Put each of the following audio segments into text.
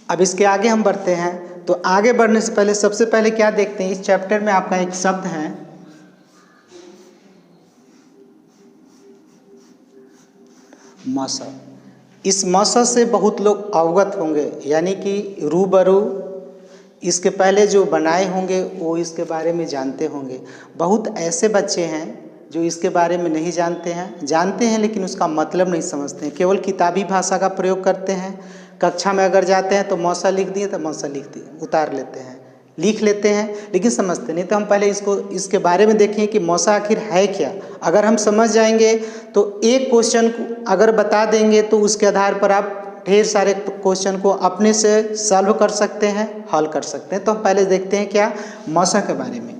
अब इसके आगे हम बढ़ते हैं। तो आगे बढ़ने से पहले सबसे पहले क्या देखते हैं, इस चैप्टर में आपका एक शब्द है मौसम। इस मौसम से बहुत लोग अवगत होंगे, यानी कि रूबरू इसके पहले जो बनाए होंगे वो इसके बारे में जानते होंगे। बहुत ऐसे बच्चे हैं जो इसके बारे में नहीं जानते हैं लेकिन उसका मतलब नहीं समझते हैं, केवल किताबी भाषा का प्रयोग करते हैं। कक्षा में अगर जाते हैं तो मौसा लिख दिए तो मौसा लिख दिए, उतार लेते हैं, लिख लेते हैं, लेकिन समझते नहीं। तो हम पहले इसके बारे में देखें कि मौसा आखिर है क्या। अगर हम समझ जाएंगे तो एक क्वेश्चन अगर बता देंगे तो उसके आधार पर आप ढेर सारे क्वेश्चन को अपने से सॉल्व कर सकते हैं, हल कर सकते हैं। तो हम पहले देखते हैं क्या मौसा के बारे में।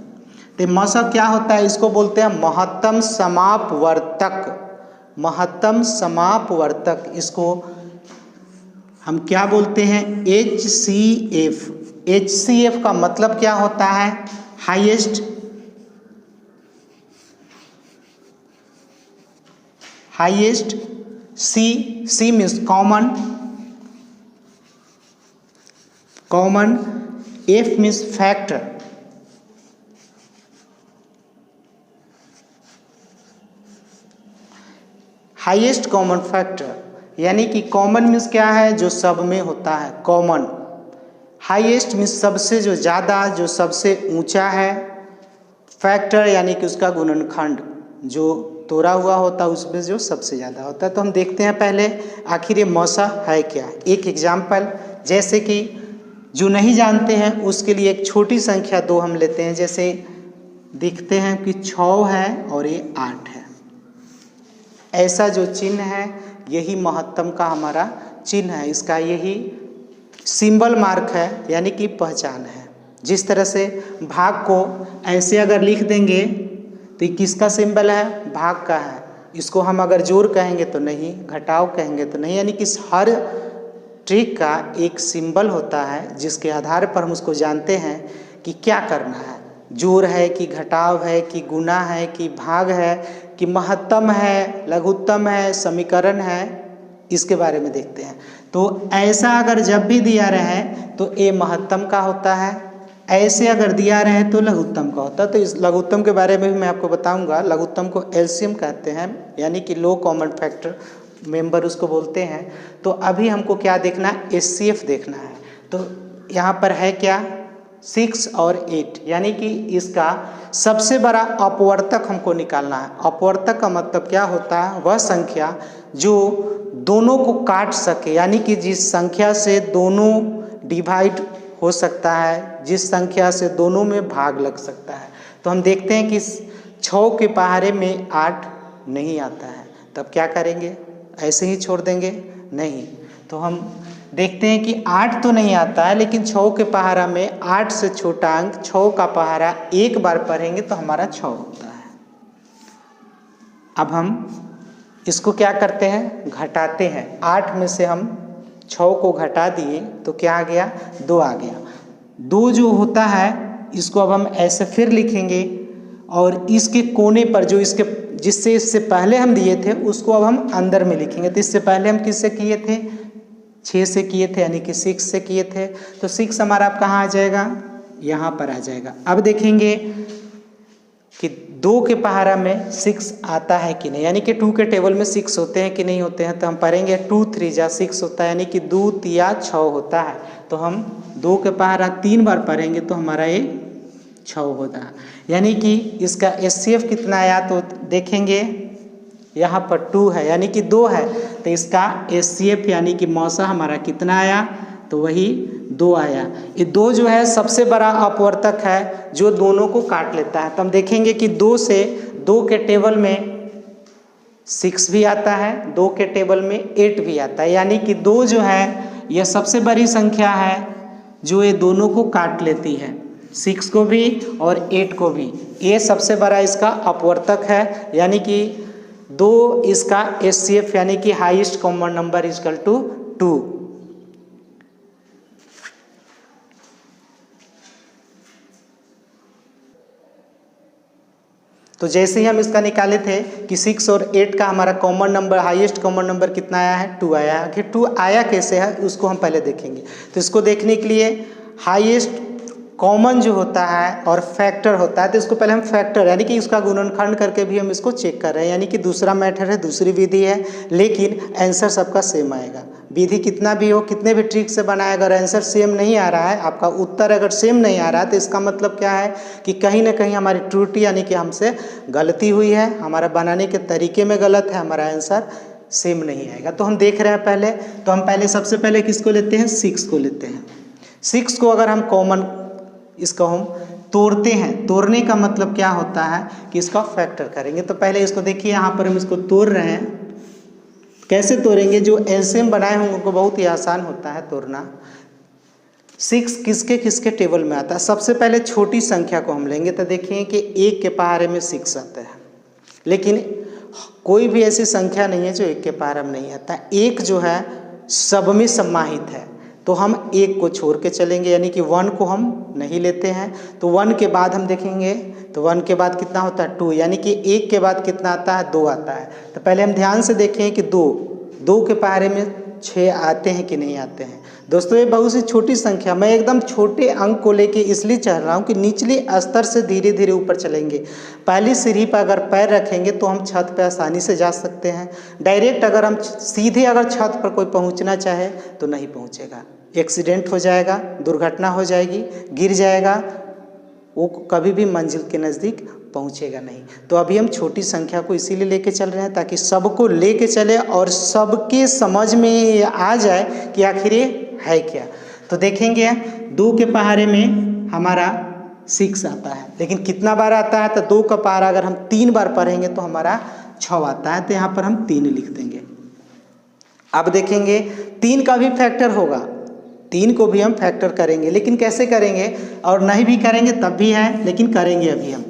तो मौसा क्या होता है, इसको बोलते हैं महत्तम समापवर्तक। महत्तम समापवर्तक इसको हम क्या बोलते हैं, HCF। HCF का मतलब क्या होता है, highest C means common, F means factor, highest common factor. यानी कि कॉमन मीन्स क्या है, जो सब में होता है कॉमन। हाईएस्ट मीन्स सबसे जो ज़्यादा, जो सबसे ऊंचा है। फैक्टर यानी कि उसका गुणनखंड जो तोड़ा हुआ होता है उसमें जो सबसे ज़्यादा होता है। तो हम देखते हैं पहले आखिर ये मौसा है क्या। एक एग्जाम्पल, जैसे कि जो नहीं जानते हैं उसके लिए एक छोटी संख्या 2 हम लेते हैं। जैसे देखते हैं कि 6 है और ये 8 है। ऐसा जो चिन्ह है यही महत्तम का हमारा चिन्ह है, इसका यही सिंबल मार्क है, यानी कि पहचान है। जिस तरह से भाग को ऐसे अगर लिख देंगे तो ये किसका सिंबल है, भाग का है। इसको हम अगर जोड़ कहेंगे तो नहीं, घटाव कहेंगे तो नहीं, यानी कि हर ट्रिक का एक सिंबल होता है जिसके आधार पर हम उसको जानते हैं कि क्या करना है। जोड़ है कि घटाव है कि गुणा है कि भाग है कि महत्तम है, लघुत्तम है, समीकरण है, इसके बारे में देखते हैं। तो ऐसा अगर जब भी दिया रहे तो ए महत्तम का होता है, ऐसे अगर दिया रहे तो लघुत्तम का होता है। तो इस लघुत्तम के बारे में भी मैं आपको बताऊंगा। लघुत्तम को एलसीएम कहते हैं, यानी कि लो कॉमन फैक्टर मेंबर उसको बोलते हैं। तो अभी हमको क्या देखना है, एचसीएफ देखना है। तो यहाँ पर है क्या 6 और 8, यानी कि इसका सबसे बड़ा अपवर्तक हमको निकालना है। अपवर्तक का मतलब क्या होता है, वह संख्या जो दोनों को काट सके, यानी कि जिस संख्या से दोनों डिवाइड हो सकता है, जिस संख्या से दोनों में भाग लग सकता है। तो हम देखते हैं कि 6 के पहाड़े में 8 नहीं आता है, तब क्या करेंगे, ऐसे ही छोड़ देंगे, नहीं। तो हम देखते हैं कि 8 तो नहीं आता है, लेकिन 6 के पहाड़ा में 8 से छोटा अंक 6 का पहाड़ा एक बार पढ़ेंगे तो हमारा 6 होता है। अब हम इसको क्या करते हैं, घटाते हैं। 8 में से हम 6 को घटा दिए तो क्या आ गया, 2 आ गया। 2 जो होता है इसको अब हम ऐसे फिर लिखेंगे और इसके कोने पर जो इसके जिससे इससे पहले हम दिए थे उसको अब हम अंदर में लिखेंगे। तो इससे पहले हम किससे किए थे, 6 से किए थे, यानी कि 6 से किए थे। तो 6 हमारा अब कहाँ आ जाएगा, यहाँ पर आ जाएगा। अब देखेंगे कि 2 के पहाड़ा में 6 आता है कि नहीं, यानी कि 2 के टेबल में 6 होते हैं कि नहीं होते हैं। तो हम पढ़ेंगे 2 3 जा 6 होता है, यानी कि 2 तिया 6 होता है। तो हम 2 के पहाड़ा 3 बार पढ़ेंगे तो हमारा ये 6 होता है। यानी कि इसका एचसीएफ कितना आया, तो देखेंगे यहाँ पर 2 है, यानी कि 2 है। तो इसका एचसीएफ यानी कि मौसा हमारा कितना आया, तो वही 2 आया। ये 2 जो है सबसे बड़ा अपवर्तक है जो दोनों को काट लेता है। तो हम देखेंगे कि 2 से 2 के टेबल में 6 भी आता है, 2 के टेबल में 8 भी आता है, यानी कि 2 जो है यह सबसे बड़ी संख्या है जो ये दोनों को काट लेती है, 6 को भी और 8 को भी। ये सबसे बड़ा इसका अपवर्तक है, यानी कि 2 इसका एचसीएफ यानी कि highest common number equal to 2। तो जैसे ही हम इसका निकाले थे कि 6 और 8 का हमारा common number, highest common number कितना आया है, 2 आया है। कि 2 आया कैसे है उसको हम पहले देखेंगे। तो इसको देखने के लिए हाईएस्ट कॉमन जो होता है और फैक्टर होता है, तो इसको पहले हम फैक्टर यानी कि इसका गुणनखंड करके भी हम इसको चेक कर रहे हैं, यानी कि दूसरा मैथड है, दूसरी विधि है, लेकिन आंसर सबका सेम आएगा। विधि कितना भी हो, कितने भी ट्रिक से बनाए, अगर आंसर सेम नहीं आ रहा है, आपका उत्तर अगर सेम नहीं आ रहा है, तो इसका मतलब क्या है कि कहीं ना कहीं हमारी त्रुटि यानी कि हमसे गलती हुई है, हमारा बनाने के तरीके में गलत है, हमारा आंसर सेम नहीं आएगा। तो हम देख रहे हैं पहले, तो हम पहले सबसे पहले किसको लेते हैं, 6 को लेते हैं। 6 को अगर हम कॉमन, इसको हम तोड़ते हैं, तोड़ने का मतलब क्या होता है कि इसका फैक्टर करेंगे। तो पहले इसको देखिए, यहाँ पर हम इसको तोड़ रहे हैं। कैसे तोड़ेंगे, जो एलसीएम बनाए होंगे उनको बहुत ही आसान होता है तोड़ना। 6 किसके किसके टेबल में आता है, सबसे पहले छोटी संख्या को हम लेंगे, तो देखिए कि 1 के पहाड़े में 6 आता है, लेकिन कोई भी ऐसी संख्या नहीं है जो 1 के पहाड़े में नहीं आता। 1 जो है सब में समाहित है, तो हम 1 को छोड़ के चलेंगे, यानी कि 1 को हम नहीं लेते हैं। तो 1 के बाद हम देखेंगे, तो 1 के बाद कितना होता है, 2, यानी कि 1 के बाद कितना आता है, 2 आता है। तो पहले हम ध्यान से देखें कि 2 के पहाड़े में 6 आते हैं कि नहीं आते हैं। दोस्तों ये बहुत सी छोटी संख्या, मैं एकदम छोटे अंक को लेके इसलिए चल रहा हूँ कि निचले स्तर से धीरे धीरे ऊपर चलेंगे। पहली सीढ़ी पर अगर पैर रखेंगे तो हम छत पर आसानी से जा सकते हैं। डायरेक्ट अगर हम सीधे अगर छत पर कोई पहुँचना चाहे तो नहीं पहुँचेगा, एक्सीडेंट हो जाएगा, दुर्घटना हो जाएगी, गिर जाएगा, वो कभी भी मंजिल के नज़दीक पहुंचेगा नहीं। तो अभी हम छोटी संख्या को इसीलिए लेके चल रहे हैं ताकि सबको लेके चले और सबके समझ में आ जाए कि आखिर ये है क्या। तो देखेंगे 2 के पहाड़े में हमारा 6 आता है, लेकिन कितना बार आता है, तो 2 का पहाड़ा अगर हम 3 बार पढ़ेंगे तो हमारा 6 आता है, तो यहाँ पर हम 3 लिख देंगे। अब देखेंगे 3 का भी फैक्टर होगा, 3 को भी हम फैक्टर करेंगे, लेकिन कैसे करेंगे, और नहीं भी करेंगे तब भी है, लेकिन करेंगे अभी हम।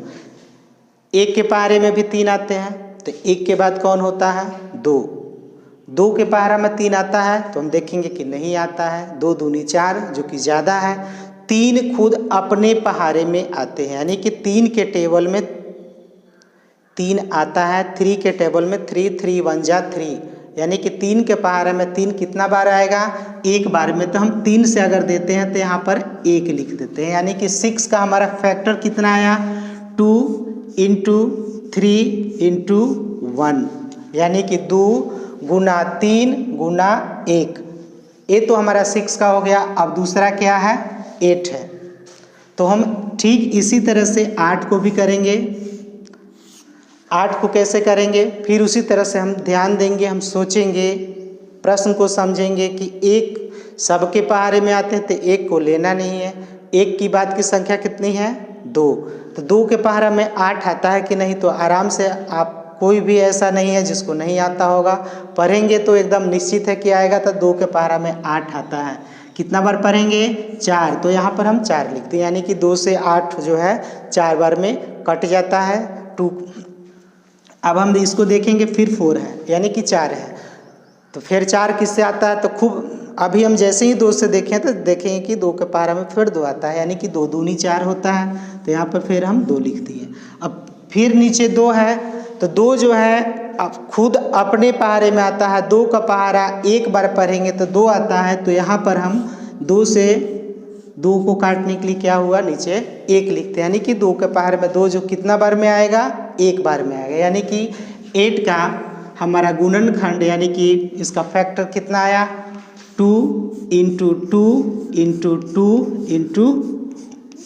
1 के पहाड़े में भी 3 आते हैं, तो 1 के बाद कौन होता है, 2 के पहाड़ा में 3 आता है, तो हम देखेंगे कि नहीं आता है। 2 दूनी 4 जो कि ज़्यादा है। 3 खुद अपने पहाड़े में आते हैं, यानी कि 3 के टेबल में 3 आता है, 3 के टेबल में 3, 3 1 जा 3, यानी कि 3 के पहाड़े में 3 कितना बार आएगा, 1 बार में। तो हम 3 से अगर देते हैं तो यहाँ पर 1 लिख देते हैं, यानी कि 6 का हमारा फैक्टर कितना आया, 2 × 3 × 1, यानी कि 2 गुना 3 गुना 1। ये तो हमारा 6 का हो गया। अब दूसरा क्या है, 8 है। तो हम ठीक इसी तरह से 8 को भी करेंगे। 8 को कैसे करेंगे, फिर उसी तरह से हम ध्यान देंगे, हम सोचेंगे, प्रश्न को समझेंगे कि 1 सबके पहाड़े में आते हैं, तो 1 को लेना नहीं है। 1 की बाद की संख्या कितनी है, 2, तो 2 के पहाड़ा में 8 आता है कि नहीं, तो आराम से आप, कोई भी ऐसा नहीं है जिसको नहीं आता होगा, पढ़ेंगे तो एकदम निश्चित है कि आएगा। तो 2 के पहाड़ा में 8 आता है, कितना बार पढ़ेंगे, 4, तो यहाँ पर हम 4 लिखते हैं, यानी कि 2 से 8 जो है 4 बार में कट जाता है, 2। अब हम इसको देखेंगे, फिर 4 है, यानी कि 4 है, तो फिर 4 किससे आता है, तो खूब अभी हम जैसे ही 2 से देखें तो देखेंगे कि 2 के पहाड़ा में फिर 2 आता है, यानी कि 2 दूनी 4 होता है, तो यहाँ पर फिर हम 2 लिख दिए। अब फिर नीचे 2 है, तो 2 जो है अब खुद अपने पहाड़े में आता है। 2 का पहाड़ा 1 बार पढ़ेंगे तो 2 आता है, तो यहाँ पर हम 2 से 2 को काटने के लिए क्या हुआ, नीचे 1 लिखते हैं, यानी कि 2 के पहाड़े में 2 जो कितना बार में आएगा, 1 बार में आएगा, यानी कि 8 का हमारा गुणनखंड यानी कि इसका फैक्टर कितना आया, 2 × 2 × 2 ×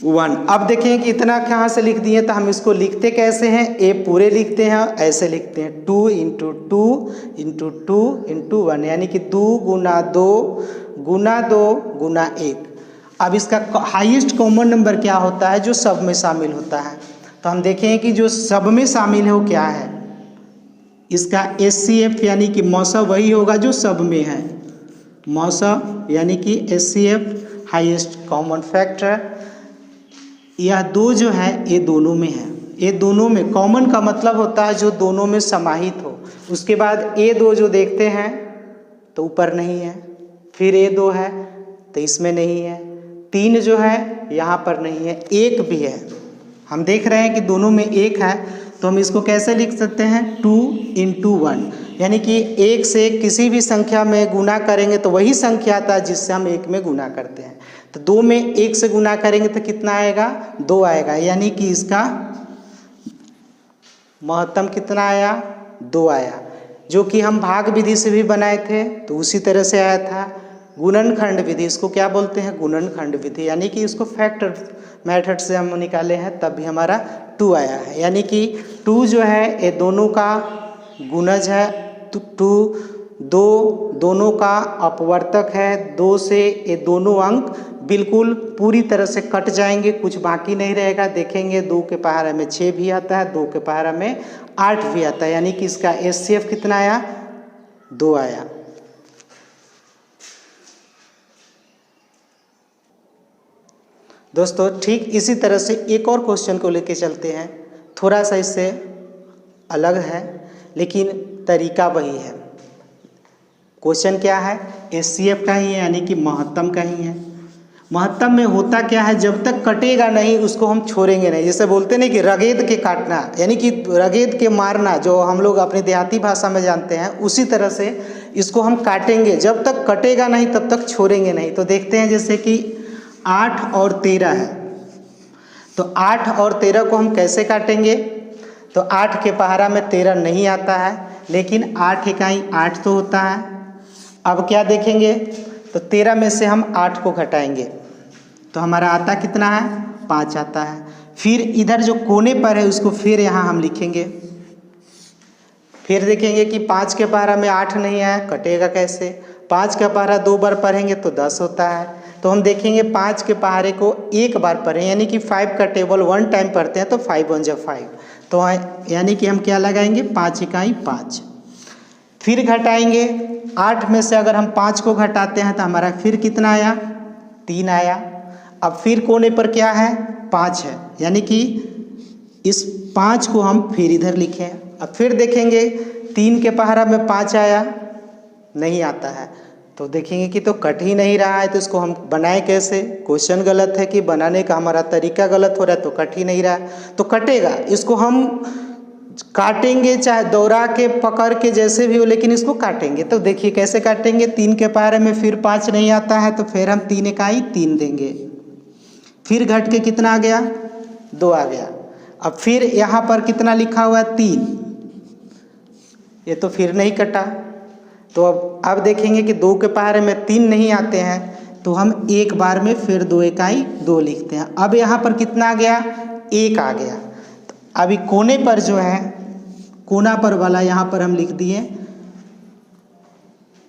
1। अब देखें कि इतना कहाँ से लिख दिए, तो हम इसको लिखते कैसे हैं, ए पूरे लिखते हैं, ऐसे लिखते हैं 2 × 2 × 2 × 1, यानी कि 2 गुना 2 गुना 2 गुना 1। अब इसका हाईएस्ट कॉमन नंबर क्या होता है, जो सब में शामिल होता है। तो हम देखें कि जो सब में शामिल है वो क्या है, इसका HCF यानी कि मौसा वही होगा जो सब में है, मौसा यानी कि HCF हाईएस्ट कॉमन फैक्टर। यह 2 जो है ये दोनों में है, ये दोनों में, कॉमन का मतलब होता है जो दोनों में समाहित हो। उसके बाद A2 जो देखते हैं तो ऊपर नहीं है, फिर A2 है तो इसमें नहीं है, 3 जो है यहाँ पर नहीं है, 1 भी है, हम देख रहे हैं कि दोनों में 1 है। तो हम इसको कैसे लिख सकते हैं 2 × 1, यानी कि 1 से किसी भी संख्या में गुना करेंगे तो वही संख्या आता है जिससे हम 1 में गुना करते हैं। तो 2 में 1 से गुना करेंगे तो कितना आएगा 2 आएगा, यानी कि इसका महत्तम कितना आया 2 आया, जो कि हम भाग विधि से भी बनाए थे तो उसी तरह से आया था। गुणनखंड विधि, इसको क्या बोलते हैं गुणनखंड विधि, यानी कि इसको फैक्टर मेथड से हम निकाले हैं तब भी हमारा 2 आया है, यानी कि 2 जो है ये दोनों का गुणज है, 2 दोनों का अपवर्तक है, 2 से ये दोनों अंक बिल्कुल पूरी तरह से कट जाएंगे, कुछ बाकी नहीं रहेगा। देखेंगे 2 के पहाड़ा में 6 भी आता है, 2 के पहाड़ा में 8 भी आता है, यानी कि इसका HCF कितना आया 2 आया। दोस्तों ठीक इसी तरह से एक और क्वेश्चन को लेके चलते हैं, थोड़ा सा इससे अलग है लेकिन तरीका वही है। क्वेश्चन क्या है HCF का ही है, यानी कि महत्तम का ही है। महत्तम में होता क्या है, जब तक कटेगा नहीं उसको हम छोड़ेंगे नहीं। जैसे बोलते नहीं कि रगेद के काटना, यानी कि रगेद के मारना, जो हम लोग अपनी देहाती भाषा में जानते हैं, उसी तरह से इसको हम काटेंगे, जब तक कटेगा नहीं तब तक छोड़ेंगे नहीं। तो देखते हैं जैसे कि 8 और 13 है, तो 8 और 13 को हम कैसे काटेंगे। तो 8 के पहाड़ा में 13 नहीं आता है, लेकिन 8 इकाई 8 तो होता है। अब क्या देखेंगे, तो 13 में से हम 8 को घटाएंगे तो हमारा आता कितना है 5 आता है। फिर इधर जो कोने पर है उसको फिर यहाँ हम लिखेंगे, फिर देखेंगे कि 5 के पहाड़ा में 8 नहीं आया, कटेगा कैसे। 5 का पहाड़ा 2 बार पढ़ेंगे तो 10 होता है, तो हम देखेंगे 5 के पहाड़े को एक बार पढ़ें, यानी कि 5 का टेबल 1 टाइम पढ़ते हैं तो 5 1 जा 5, तो यानी कि हम क्या लगाएंगे 5 इकाई 5। फिर घटाएंगे, 8 में से अगर हम 5 को घटाते हैं तो हमारा फिर कितना आया 3 आया। अब फिर कोने पर क्या है 5 है, यानी कि इस 5 को हम फिर इधर लिखें। अब फिर देखेंगे 3 के पहाड़ा में 5 आया, नहीं आता है, तो देखेंगे कि तो कट ही नहीं रहा है, तो इसको हम बनाए कैसे। क्वेश्चन गलत है कि बनाने का हमारा तरीका गलत हो रहा है, तो कट ही नहीं रहा है, तो कटेगा। इसको हम काटेंगे चाहे दौड़ा के पकड़ के जैसे भी हो, लेकिन इसको काटेंगे। तो देखिए कैसे काटेंगे, 3 के पहाड़े में फिर 5 नहीं आता है, तो फिर हम 3 इकाई 3 देंगे, फिर घट के कितना आ गया 2 आ गया। अब फिर यहाँ पर कितना लिखा हुआ है 3, ये तो फिर नहीं कटा, तो अब देखेंगे कि 2 के पहाड़े में 3 नहीं आते हैं, तो हम एक बार में फिर 2 इकाई 2 लिखते हैं। अब यहाँ पर कितना आ गया 1 आ गया। अभी कोने पर जो है कोना पर वाला यहाँ पर हम लिख दिए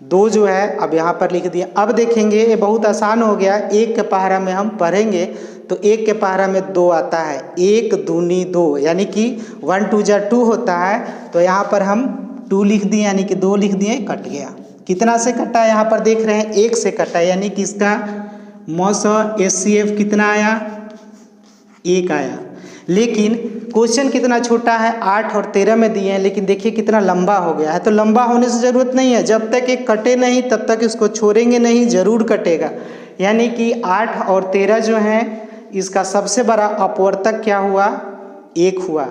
2 जो है, अब यहाँ पर लिख दिया। अब देखेंगे ये बहुत आसान हो गया, 1 के पहाड़ा में हम पढ़ेंगे तो 1 के पहाड़ा में 2 आता है, 1 दूनी 2, यानी कि 1 2 जा 2 होता है, तो यहाँ पर हम 2 लिख दिए, यानी कि 2 लिख दिए, कट गया। कितना से कटा है यहाँ पर देख रहे हैं 1 से कटा, यानी कि इसका HCF कितना आया 1 आया। लेकिन क्वेश्चन कितना छोटा है 8 और 13 में दिए हैं, लेकिन देखिए कितना लंबा हो गया है। तो लंबा होने से ज़रूरत नहीं है, जब तक ये कटे नहीं तब तक इसको छोड़ेंगे नहीं, ज़रूर कटेगा। यानी कि 8 और 13 जो हैं इसका सबसे बड़ा अपवर्तक क्या हुआ 1 हुआ,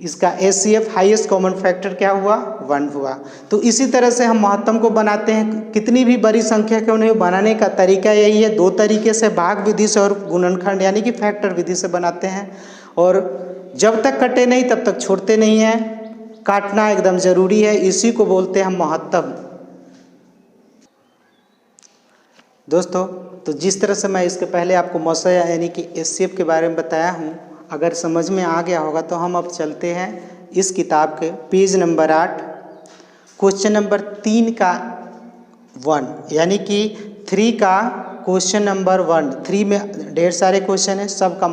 इसका HCF हाईएस्ट कॉमन फैक्टर क्या हुआ 1 हुआ। तो इसी तरह से हम महत्तम को बनाते हैं, कितनी भी बड़ी संख्या क्यों नहीं, बनाने का तरीका यही है, 2 तरीके से, भाग विधि से और गुणनखंड यानी कि फैक्टर विधि से बनाते हैं। और जब तक कटे नहीं तब तक छोड़ते नहीं हैं, काटना एकदम ज़रूरी है, इसी को बोलते हैं हम महत्तम। दोस्तों तो जिस तरह से मैं इसके पहले आपको मौसा यानी कि HCF के बारे में बताया हूँ, अगर समझ में आ गया होगा तो हम अब चलते हैं इस किताब के पेज नंबर 8 क्वेश्चन नंबर 3 का 1, यानी कि 3 का क्वेश्चन नंबर 1। 3 में ढेर सारे क्वेश्चन हैं, सबका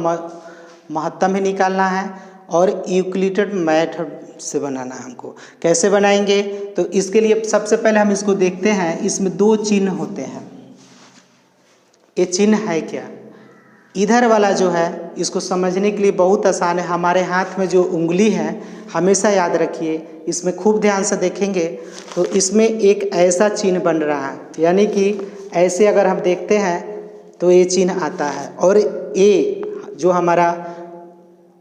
महत्तम ही निकालना है और यूक्लिडेड मेथड से बनाना है हमको। कैसे बनाएंगे, तो इसके लिए सबसे पहले हम इसको देखते हैं, इसमें 2 चिन्ह होते हैं। ये चिन्ह है क्या, इधर वाला जो है इसको समझने के लिए बहुत आसान है। हमारे हाथ में जो उंगली है हमेशा याद रखिए, इसमें खूब ध्यान से देखेंगे तो इसमें एक ऐसा चिन्ह बन रहा है, यानी कि ऐसे अगर हम देखते हैं तो ये चिन्ह आता है। और ये जो हमारा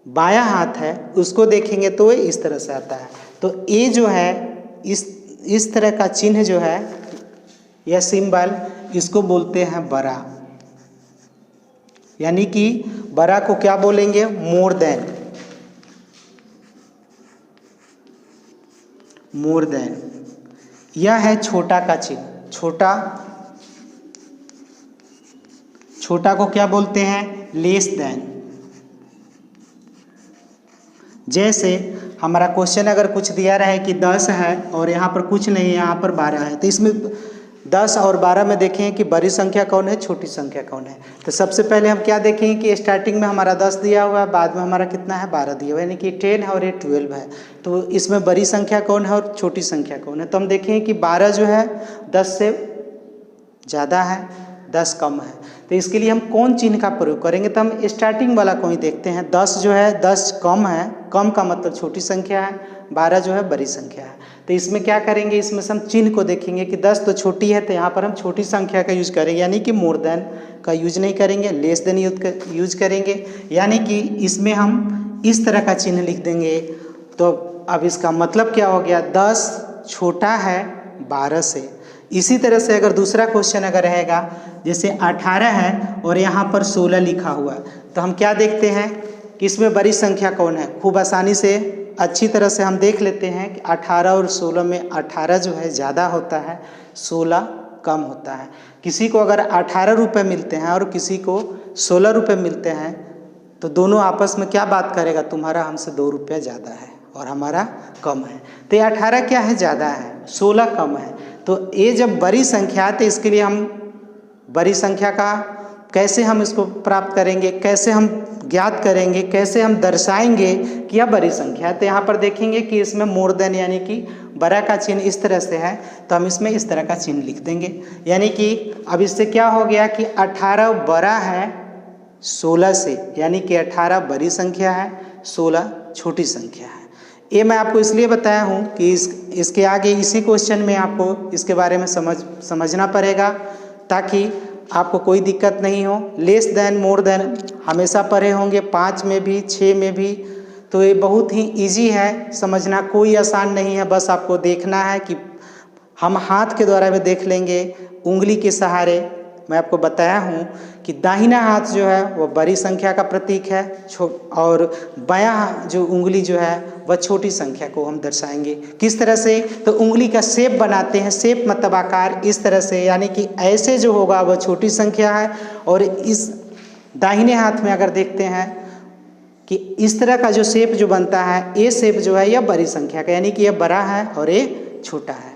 बायां हाथ है उसको देखेंगे तो ये इस तरह से आता है। तो ये जो है इस तरह का चिन्ह जो है यह सिंबल, इसको बोलते हैं बरा। यानी कि बरा को क्या बोलेंगे? More than. More than. यह है छोटा का चिन्ह। छोटा को क्या बोलते हैं? Less than. जैसे हमारा क्वेश्चन अगर कुछ दिया रहे कि 10 है और यहाँ पर कुछ नहीं है, यहाँ पर 12 है, तो इसमें 10 और 12 में देखें कि बड़ी संख्या कौन है, छोटी संख्या कौन है। तो सबसे पहले हम क्या देखेंगे कि स्टार्टिंग में हमारा 10 दिया हुआ है, बाद में हमारा कितना है? 12 दिया हुआ है, यानी कि 10 है और ये 12 है। तो इसमें बड़ी संख्या कौन है और छोटी संख्या कौन है? तो हम देखेंगे कि 12 जो है 10 से ज़्यादा है, 10 कम है। तो इसके लिए हम कौन चिन्ह का प्रयोग करेंगे? तो हम स्टार्टिंग वाला को ही देखते हैं। 10 जो है 10 कम है, कम का मतलब छोटी संख्या है, 12 जो है बड़ी संख्या है। तो इसमें क्या करेंगे? इसमें से हम चिन्ह को देखेंगे कि 10 तो छोटी है, तो यहाँ पर हम छोटी संख्या का यूज करेंगे, यानी कि मोर देन का यूज नहीं करेंगे, लेस देन यूज करेंगे। यानी कि इसमें हम इस तरह का चिन्ह लिख देंगे। तो अब इसका मतलब क्या हो गया? 10 छोटा है 12 से। इसी तरह से अगर दूसरा क्वेश्चन अगर रहेगा, जैसे 18 है और यहाँ पर 16 लिखा हुआ है, तो हम क्या देखते हैं कि इसमें बड़ी संख्या कौन है? खूब आसानी से अच्छी तरह से हम देख लेते हैं कि 18 और 16 में 18 जो है ज़्यादा होता है, 16 कम होता है। किसी को अगर 18 रुपये मिलते हैं और किसी को 16 रुपये मिलते हैं, तो दोनों आपस में क्या बात करेगा? तुम्हारा हमसे 2 रुपया ज़्यादा है और हमारा कम है। तो ये 18 क्या है? ज़्यादा है, 16 कम है। तो ये जब बड़ी संख्या है, तो इसके लिए हम बड़ी संख्या का कैसे हम इसको प्राप्त करेंगे, कैसे हम ज्ञात करेंगे, कैसे हम दर्शाएंगे कि यह बड़ी संख्या है? तो यहाँ पर देखेंगे कि इसमें मोर देन यानी कि बड़ा का चिन्ह इस तरह से है, तो हम इसमें इस तरह का चिन्ह लिख देंगे। यानी कि अब इससे क्या हो गया कि 18 बड़ा है 16 से, यानी कि 18 बड़ी संख्या है, 16 छोटी संख्या है। ये मैं आपको इसलिए बताया हूँ कि इसके आगे इसी क्वेश्चन में आपको इसके बारे में समझना पड़ेगा, ताकि आपको कोई दिक्कत नहीं हो। लेस देन, मोर देन हमेशा पढ़े होंगे, 5 में भी 6 में भी। तो ये बहुत ही इजी है समझना, कोई आसान नहीं है। बस आपको देखना है कि हम हाथ के द्वारा भी देख लेंगे, उंगली के सहारे। मैं आपको बताया हूँ कि दाहिना हाथ जो है वो बड़ी संख्या का प्रतीक है, और बायां जो उंगली जो है वह छोटी संख्या को हम दर्शाएंगे। किस तरह से? तो उंगली का शेप बनाते हैं, शेप मतलब आकार, इस तरह से, यानी कि ऐसे जो होगा वह छोटी संख्या है, और इस दाहिने हाथ में अगर देखते हैं कि इस तरह का जो शेप जो बनता है, ये शेप जो है यह बड़ी संख्या का, यानी कि यह बड़ा है और ये छोटा है।